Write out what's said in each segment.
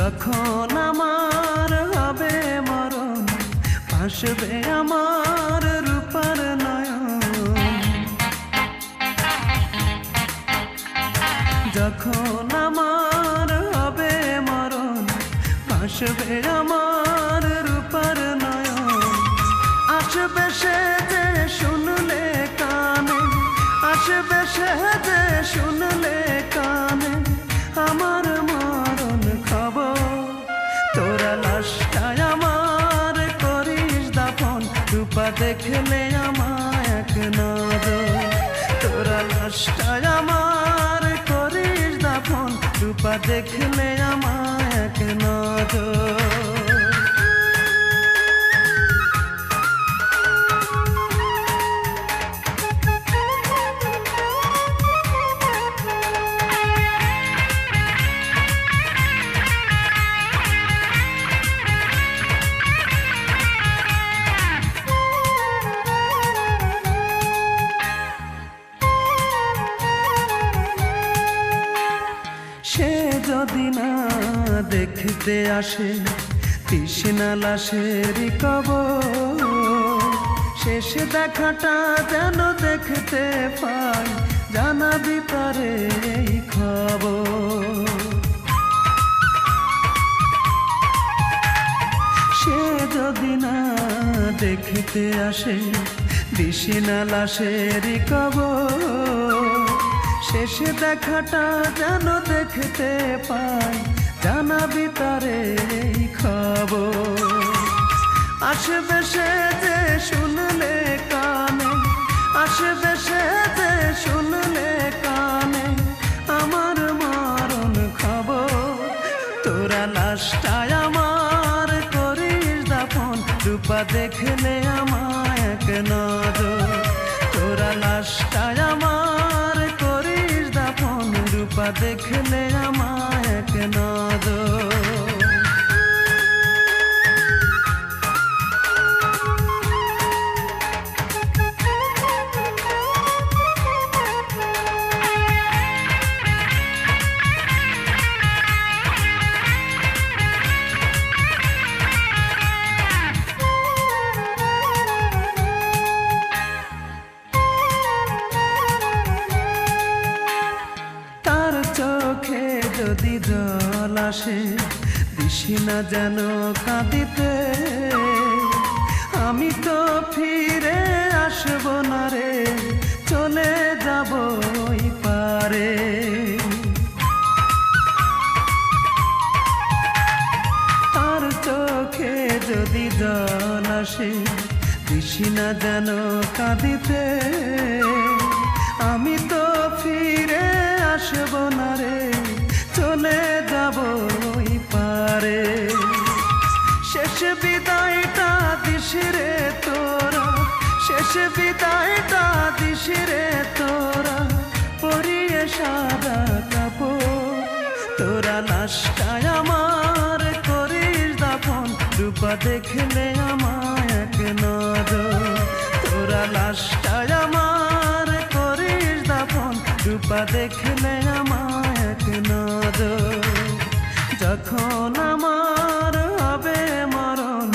যখন আমার হবে মরণ, ভাসবে আমার রূপার নয়ন। যখন আমার হবে মরণ, ভাসবে আমার রূপার নয়ন। আসবে সে যে শুনলে কানে, আসবে সে যে শুনলে কানে আমার মরণ খবর। তোরা লাশটায় আমার করিস দাফন, রূপা দেখলে আমায় এক নজর। তোরা লাশটায় আমার করিস দাফন, রূপা দেখলে আমায় এক নজর। সে যদি না দেখতে আসে তৃষ্ণা লাশের কবর, শেষ দেখাটা যেন দেখতে পাই, জানাবি তারে এই খবর। সে যদি না দেখতে আসে তৃষ্ণা লাশের কবর, শেষ দেখাটা যেন দেখতে পাই, জানাবি তারে এই খবর। আসবে সে যে শুনলে কানে, আসবে সে যে শুনলে কানে আমার মরণ খবর। তোরা লাশটায় আমার করিস দাফন, রূপা দেখলে আমায় এক নজর। তোরা লাশটায় আমার করিস দাফন, রূপা দেখলে আমায় এক নজর। চোখে যদি জল আসে দিশি না যেন কাঁদিতে, আমি তো ফিরে আসবো না রে, চলে যাব ওই পারে। তার চোখে যদি জল আসে দিশি না যেন কাঁদিতে, আমি তো ফিরে আসবো না রে, চলে যাব ওই পারে। শেষ বিদায়টা দিস রে তোরা, শেষ বিদায়টা দিস রে তোরা, পরিয়ে সাদা কাপড়। তোরা লাশটায় আমার করিস দাফন, রূপা দেখলে আমায় এক নজর। তোরা লাশটায় আমার করিস দাফন, রূপা দেখলে আমায় এক নজর। যখন আমার হবে মরণ,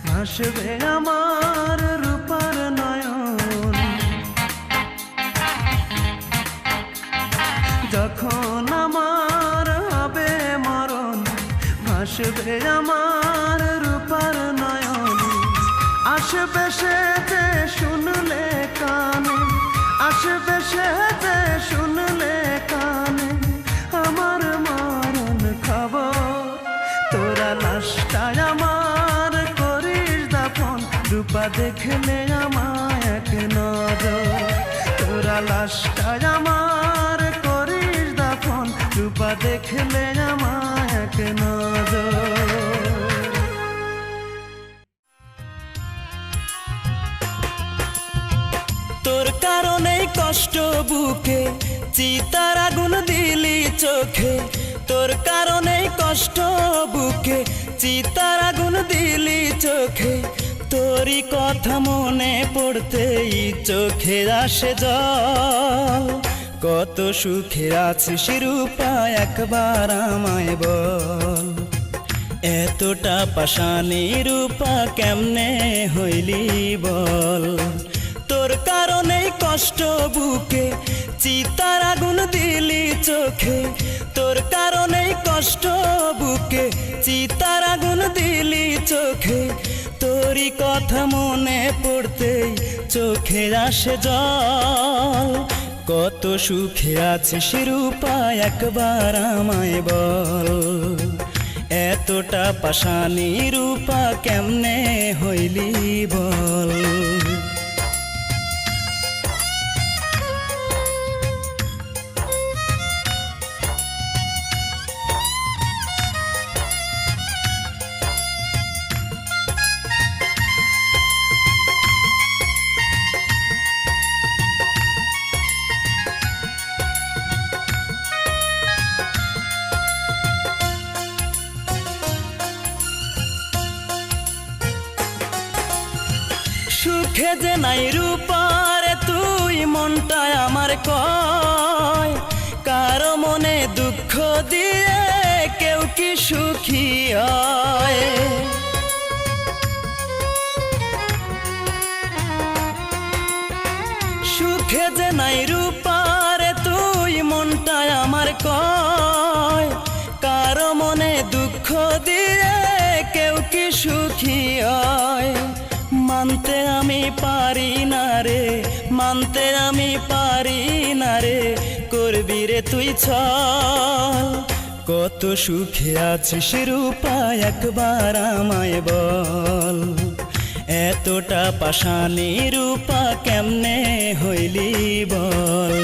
ভাসবে আমার রূপার নয়ন। যখন আমার হবে মরণ, ভাসবে আমার রূপার নয়ন। আসবে সে যে শুনলে কানে, আসবে সে যে শুনলে কানে আমার মরণ খবর। তোরা লাশটায় আমার করিস দাফন, রূপা দেখলে আমায় এক নজর। তোরা লাশটায় আমার করিস দাফন, রূপা দেখলে আমায় এক নজর। তোর কারণে কষ্ট বুকে, চিতার আগুন দিলি চোখে। তোর কারণে কষ্ট বুকে, চিতার আগুন দিলি চোখে। তোরই কথা মনে পড়তেই চোখে আসে জল। কত সুখে আছিস রূপা একবার আমায় বল। এতটা পাষাণী রূপা কেমনে হইলি বল, তোর কারণেই কষ্ট বুকে চিতার আগুন দিলি চোখে, তোর কারণেই কষ্ট বুকে চিতার আগুন দিলি চোখে, তোরই কথা মনে পড়তেই চোখে আসে জল। কত সুখে আছিস রূপা একবার আমায় বল, এতটা পাষাণী রূপা কেমনে হইলি বল। সুখে যে নাই রূপারে তুই মনটা আমার কয়, কারো মনে দুঃখ দিয়ে কেউ কি সুখী হয়। সুখে যে নাই রূপারে তুই মনটা আমার কয়, কারো মনে দুঃখ দিয়ে কেউ কি সুখী হয়। মানতে আমি পারি না রে, মানতে আমি পারি না রে, করবি রে তুই ছল। কত সুখে আছিস রূপা একবার আমায় বল, এতটা পাষাণী রূপা কেমনে হইলি বল।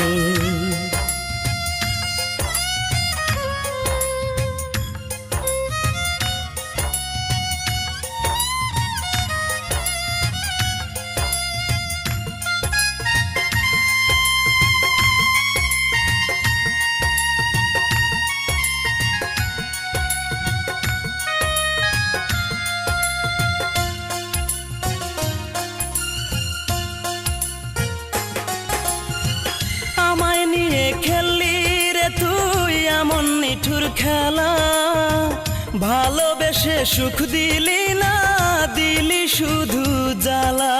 আমায় নিয়ে খেললি রে তুই এমন নিঠুর খেলা, ভালোবেসে সুখ দিলি না, দিলি শুধু জ্বালা।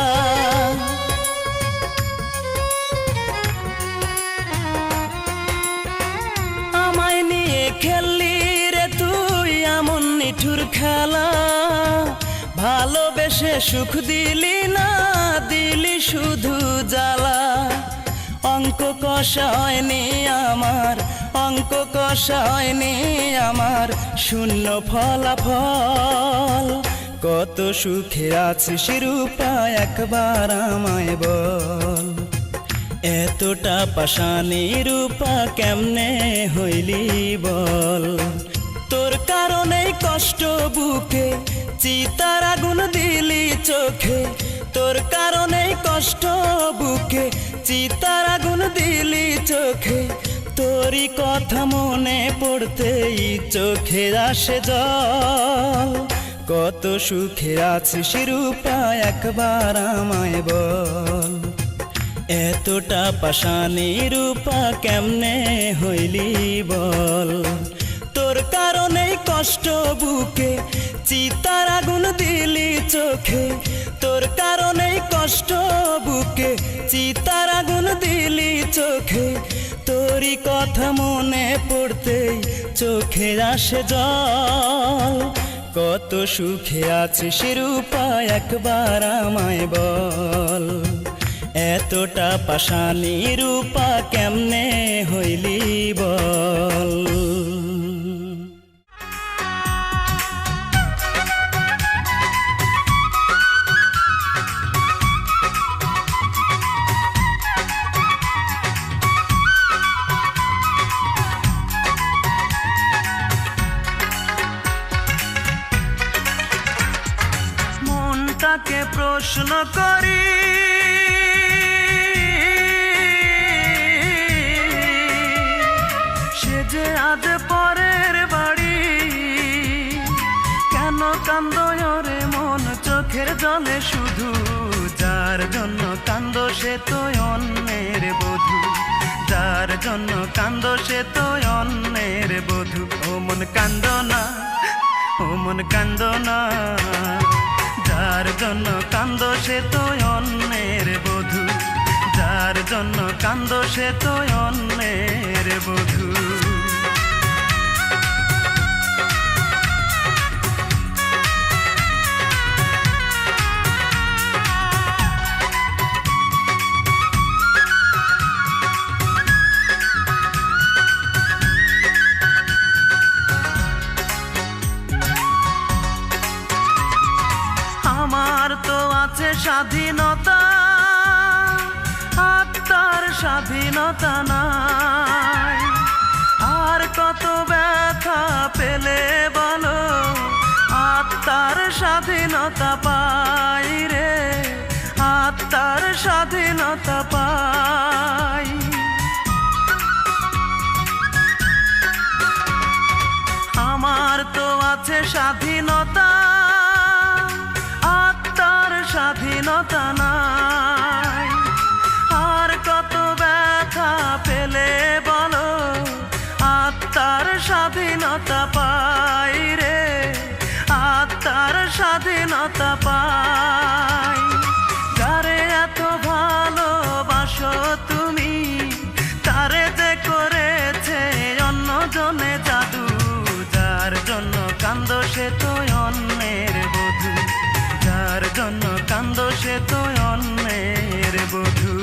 আমায় নিয়ে খেললি রে তুই এমন নিঠুর খেলা, ভালোবেসে সুখ দিলি না, দিলি শুধু জ্বালা। অঙ্ক কষা হয়নি আমার, অঙ্ক কষা হয়নি আমার, শূন্য ফলাফল। কত সুখে আছিস রূপা একবার আমায় বল, এতটা পাষাণী রূপা কেমনে হইলি বল। তোর কারণেই কষ্ট বুকে চিতার আগুন দিলি চোখে, তোর কারণেই কষ্ট বুকে চিতার আগুন দিলি চোখে, তোরই কথা মনে পড়তেই চোখে আসে জল। কত সুখে আছিস রূপা একবার আমায় বল, এতটা পাষাণী রূপা কেমনে হইলি বল। তোর কারণেই কষ্ট বুকে চিতার আগুন দিলি চোখে, তোর কারণেই কষ্ট বুকে চিতার আগুন দিলি চোখে, তোরই কথা মনে পড়তেই চোখে আসে জল। কত সুখে আছিস রূপা একবার আমায় বল, এতটা পাষাণী রূপা কেমনে হইলি বল। মনটাকে প্রশ্ন করি, সে যে আজ পরের বাড়ি, কেন কান্দো রে মন চোখের জলে শুধু, যার জন্য কান্দো সে তো অন্যের বধূ, যার জন্য কান্দো সে তো অন্যের বধূ। ও মন কান্দো না, ও ও মন কান্দো না, যার জন্য কান্দো সে তো অন্যের বধূ, যার জন্য কান্দো সে তো অন্যের বধূ। আমার তো আছে স্বাধীনতা, আত্মার স্বাধীনতা নাই। আর কত ব্যথা পেলে বলো, আত্মার স্বাধীনতা পাই রে, আত্মার স্বাধীনতা পাই। আমার তো আছে স্বাধীনতা, স্বাধীনতা নাই। আর কত ব্যথা পেলে বলো, আত্মার স্বাধীনতা পাই রে, আত্মার স্বাধীনতা পাই। যারে এত ভালোবাসো তুমি, তারে যে করেছে অন্যজনে জাদু, যার জন্য কান্দো সে তো অন্যের বধূ, যার জন্য কান্দো সে তো অন্যের বধূ।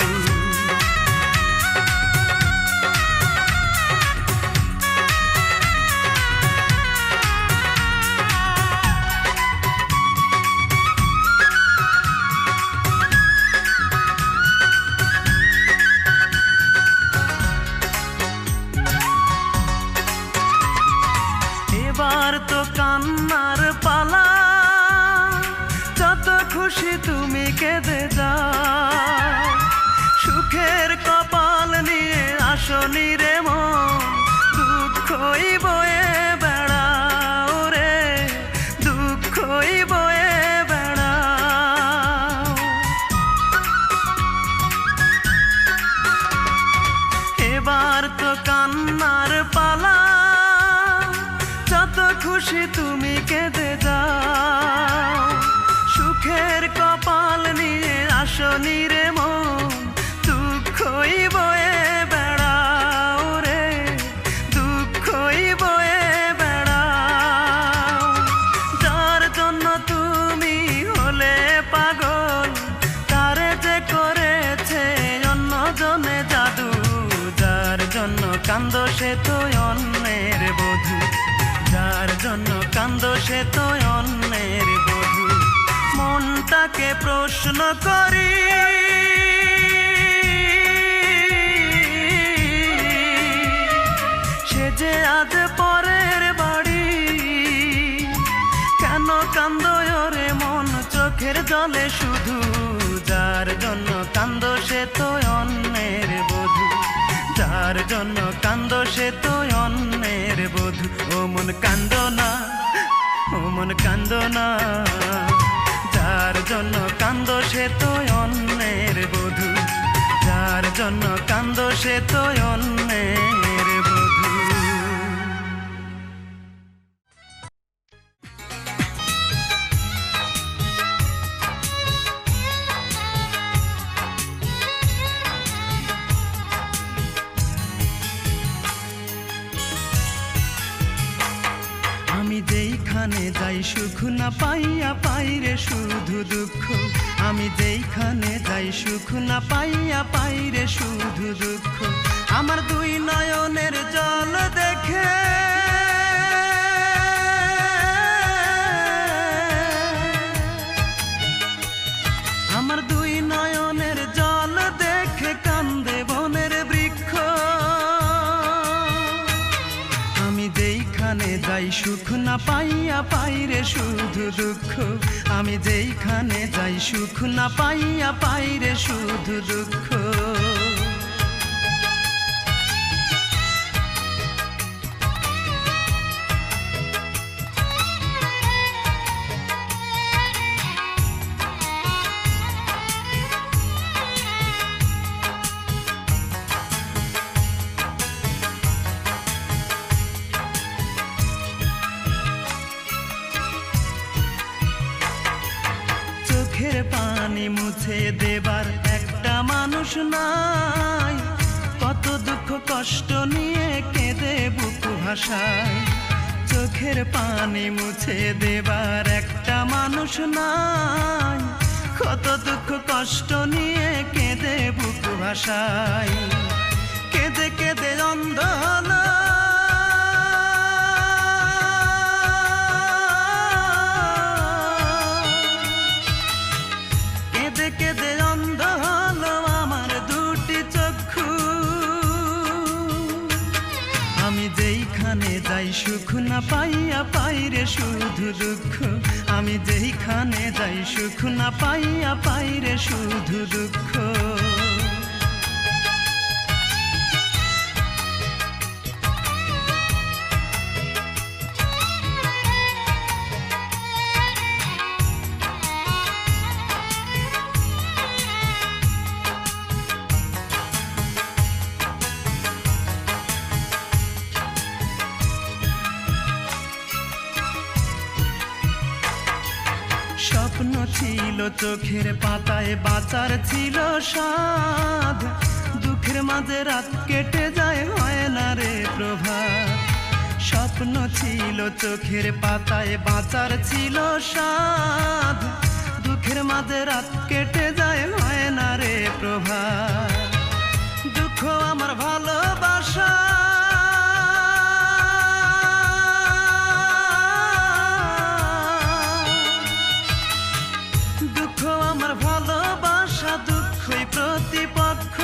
এবার তো কান্নার পালা, যত খুশি তুমি কেঁদে যাও। সুখের কপাল নিয়ে আসনি রে মন, দুঃখই বয়ে বেড়াও রে, দুঃখই বয়ে বেড়াও। এবার তো কান্নার পালা, যত খুশি তুমি কেঁদে যাও। সুখের কপাল নিয়ে আসনি রে মন, দুঃখই বয়ে বেড়াও রে, দুঃখই বয়ে বেড়াও। যার জন্য তুমি হলে পাগল, তারে যে করেছে অন্যজনে জাদু, যার জন্য কান্দো সে তো অন্যের বধূ, যার জন্য কান্দো সে তো অন্যের বধূ। মনটাকে প্রশ্ন করি, সে যে আজ পরের বাড়ি, কেন কান্দো রে মন চোখের জলে শুধু, যার জন্য কান্দো সে তো অন্যের বধূ, যার জন্য কান্দো সে তো অন্যের বধূ। ও মন কান্দো না, ও মন কান্দো না, যার জন্য কান্দো সে তো অন্যের বধূ, যার জন্য কান্দো সে তো অন্যের বধূ। আমি যেইখানে যাই সুখ না পাইয়া পাই রে শুধু দুঃখ, আমি যেইখানে যাই সুখ না পাইয়া পাই রে শুধু দুঃখ। আমার দুই নয়নের জল দেখে আমার দুই নয়নের জল দেখে কান্দে বনের বৃক্ষ। আমি যেইখানে যাই সুখ না পাইয়া পাই রে শুধু দুঃখ, আমি যেইখানে যাই সুখ না পাইয়া পাই রে শুধু দুঃখ। পানি মুছে দেবার একটা মানুষ নাই, কত দুঃখ কষ্ট নিয়ে কেঁদে বুক ভাসায়। চোখের পানি মুছে দেবার একটা মানুষ নাই, কত দুঃখ কষ্ট নিয়ে কেঁদে বুক ভাসায়। কেঁদে কেঁদে অন্ধ হলো কেঁদে অন্ধ হলো আমার দুটি চক্ষু। আমি যেইখানে যাই সুখ না পাইয়া পাই রে শুধু দুঃখ, আমি যেইখানে যাই সুখ না পাইয়া পাই রে শুধু দুঃখ। স্বপ্ন ছিল চোখের পাতায়, বাঁচার ছিল সাধ, দুঃখের মাঝে রাত কেটে যায় হয় না রে প্রভাত। স্বপ্ন ছিল চোখের পাতায়, বাঁচার ছিল সাধ, দুঃখের মাঝে রাত কেটে যায় হয় না রে প্রভাত। দুঃখ আমার ভালোবাসা দুঃখই প্রতিপক্ষ।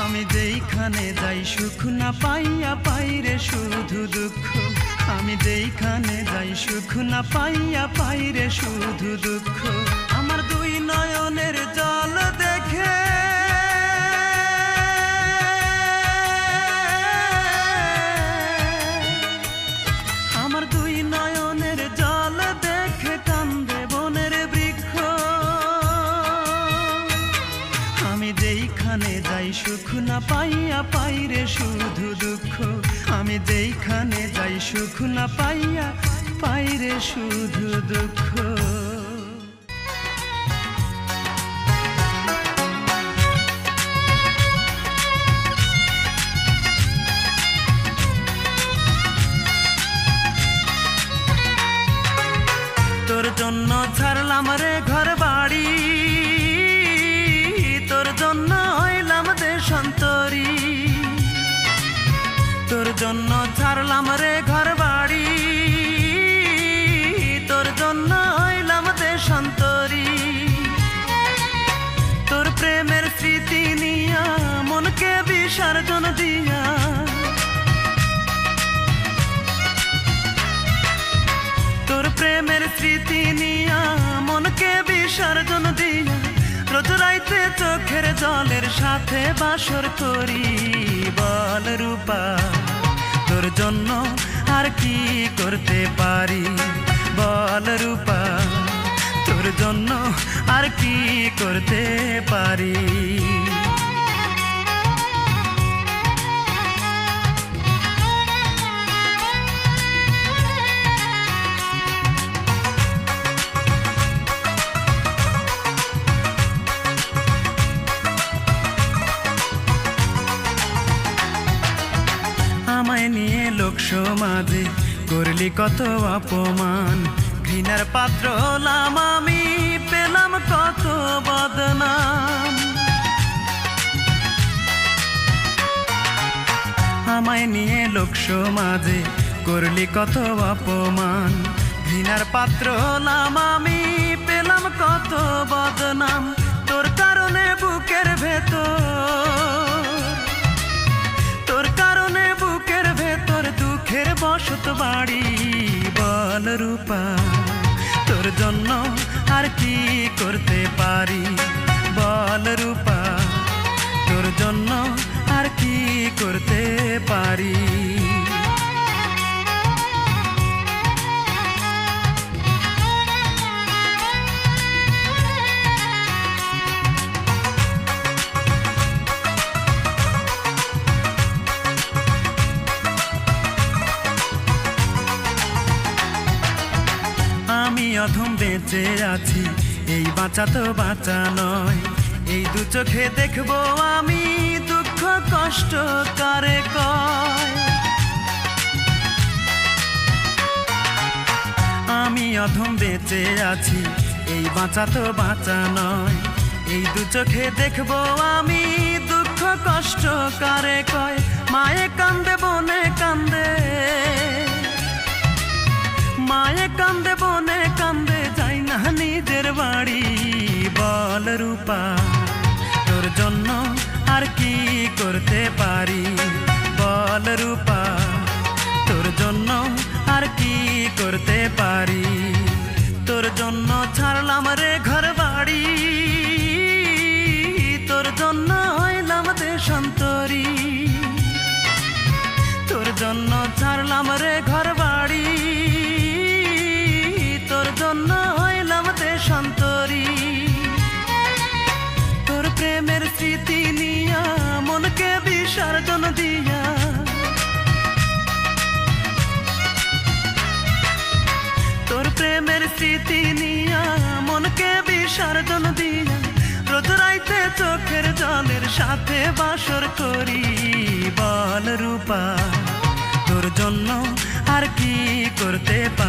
আমি যেইখানে যাই সুখ না পাইয়া পাই রে শুধু দুঃখ, আমি যেইখানে যাই সুখ না পাইয়া পাই রে শুধু দুঃখ। আমার দুই নয়নের জল দেখে আমার দুই নয়নের জল দেখে কান্দে বনের বৃক্ষ। আমি যেইখানে যাই সুখ না পাইয়া পাই রে শুধু দুঃখ, আমি যেইখানে যাই সুখ না পাইয়া পাই রে শুধু দুঃখ। তোর জন্য ছাড়লাম রে ঘর বাড়ি, তোর জন্য হইলাম দেশান্তরী। তোর জন্য ছাড়লাম রে ঘর বাড়ি, তোর জন্য হইলাম দেশান্তরী। তোর প্রেমের স্মৃতি নিয়া মনকে বিসর্জন দিয়া, তোর প্রেমের স্মৃতি নিয়া মনকে বিসর্জন দিয়া, রোজ রাইতে চোখের জলের সাথে বাসর করি। বল রূপা তোর জন্য আর কি করতে পারি, বল রূপা তোর জন্য আর কি করতে পারি। আমায় নিয়ে লোক সমাজে করলি কত অপমান, ঘৃণার পাত্র হলাম আমি, পেলাম কত বদনাম। আমায় নিয়ে লোক সমাজে করলি কত অপমান, ঘৃণার পাত্র হলাম আমি, পেলাম কত বদনাম। তোর কারণে বুকের ভেতর, তোর কারণে বুকের ভেতর দুঃখের বসত বাড়ি। বল রূপা তোর জন্য আর কি করতে পারি, বল রূপা তোর জন্য আর কি করতে পারি। অধম বেঁচে আছি, এই বাঁচা তো বাঁচা নয়। এই দু চোখে দেখবো আমি দুঃখ কষ্ট কারে কয়। আমি অধম বেঁচে আছি, এই বাঁচা তো বাঁচা নয়। এই দু চোখে দেখবো আমি দুঃখ কষ্ট কারে কয়। মায়ে কান্দে বনে কান্দে, মায়ে কান্দে বনে কান্দে, যাই না নিজের বাড়ি। বল রূপা তোর জন্য আর কি করতে পারি, বল রূপা তোর জন্য আর কি করতে পারি। তোর জন্য ছাড়লাম রে ঘর বাড়ি, তোর জন্য হইলাম দেশান্তরী। তোর জন্য ছাড়লাম রে ঘর বাড়ি, তোর জন্য হইলাম দেশান্তরী। তোর প্রেমের স্মৃতি নিয়া মনকে বিসর্জন দিয়া, তোর প্রেমের স্মৃতি নিয়া মনকে বিসর্জন দিয়া, রোজ রাইতে চোখের জলের সাথে বাসর করি। বল রূপা তোর জন্য আর কি করতে পারি।